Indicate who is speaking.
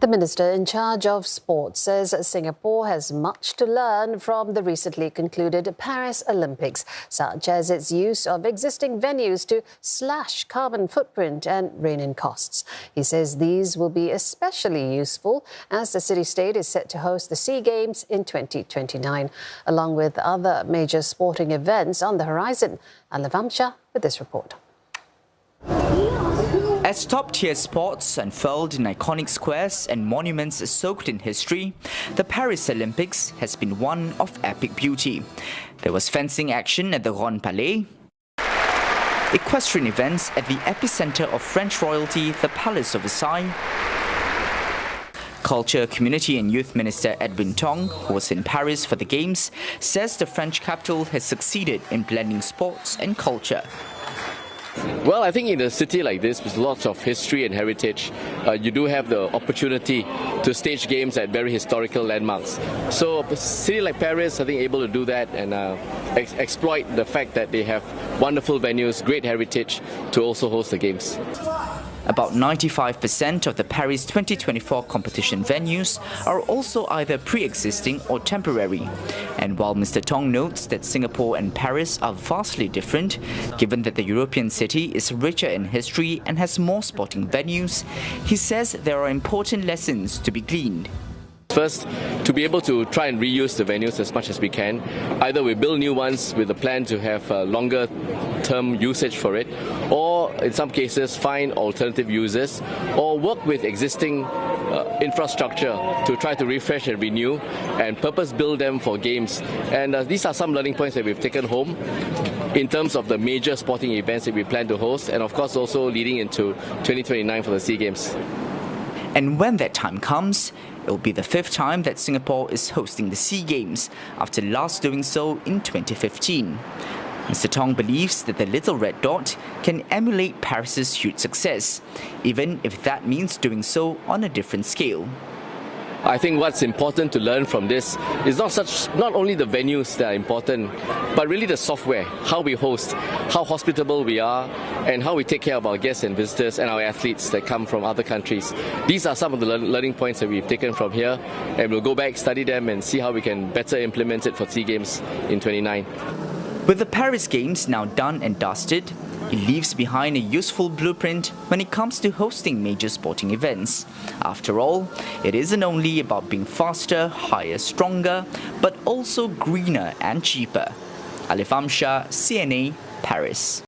Speaker 1: The Minister in charge of Sports says Singapore has much to learn from the recently concluded Paris Olympics, such as its use of existing venues to slash carbon footprint and rein in costs. He says these will be especially useful as the city-state is set to host the SEA Games in 2029, along with other major sporting events on the horizon. Alif Amsyar with this report.
Speaker 2: As top-tier sports unfurled in iconic squares and monuments soaked in history, the Paris Olympics has been one of epic beauty. There was fencing action at the Grand Palais, equestrian events at the epicenter of French royalty, the Palace of Versailles. Culture, Community and Youth Minister Edwin Tong, who was in Paris for the Games, says the French capital has succeeded in blending sports and culture.
Speaker 3: Well, I think in a city like this with lots of history and heritage, you do have the opportunity to stage games at very historical landmarks. So a city like Paris, I think, able to do that and exploit the fact that they have wonderful venues, great heritage to also host the games.
Speaker 2: About 95% of the Paris 2024 competition venues are also either pre-existing or temporary. And while Mr. Tong notes that Singapore and Paris are vastly different, given that the European city is richer in history and has more sporting venues, he says there are important lessons to be gleaned.
Speaker 3: First, to be able to try and reuse the venues as much as we can. Either we build new ones with a plan to have longer term usage for it, or in some cases find alternative users, or work with existing infrastructure to try to refresh and renew and purpose build them for games. And these are some learning points that we've taken home in terms of the major sporting events that we plan to host, and of course also leading into 2029 for the SEA Games.
Speaker 2: And when that time comes, it will be the 5th time that Singapore is hosting the SEA Games, after last doing so in 2015. Mr. Tong believes that the little red dot can emulate Paris's huge success, even if that means doing so on a different scale.
Speaker 3: I think what's important to learn from this is not only the venues that are important, but really the software, how we host, how hospitable we are, and how we take care of our guests and visitors and our athletes that come from other countries. These are some of the learning points that we've taken from here, and we'll go back, study them, and see how we can better implement it for SEA Games in 2029.
Speaker 2: With the Paris Games now done and dusted, it leaves behind a useful blueprint when it comes to hosting major sporting events. After all, it isn't only about being faster, higher, stronger, but also greener and cheaper. Alif Amsyar, CNA, Paris.